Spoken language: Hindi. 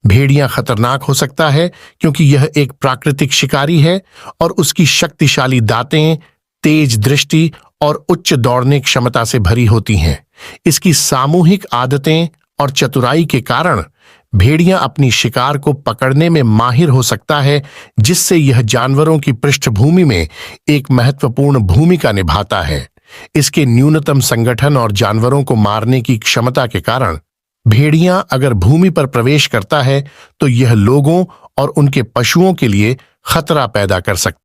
भेड़िया खतरनाक हो सकता है क्योंकि यह एक प्राकृतिक शिकारी है और उसकी शक्तिशाली दांतें, तेज दृष्टि और उच्च दौड़ने क्षमता से भरी होती हैं। इसकी सामूहिक आदतें और चतुराई के कारण भेड़िया अपनी शिकार को पकड़ने में माहिर हो सकता है, जिससे यह जानवरों की पृष्ठभूमि में एक महत्वपूर्ण भूमिका निभाता है। इसके न्यूनतम संगठन और जानवरों को मारने की क्षमता के कारण भेड़िया अगर भूमि पर प्रवेश करता है तो यह लोगों और उनके पशुओं के लिए खतरा पैदा कर सकता है।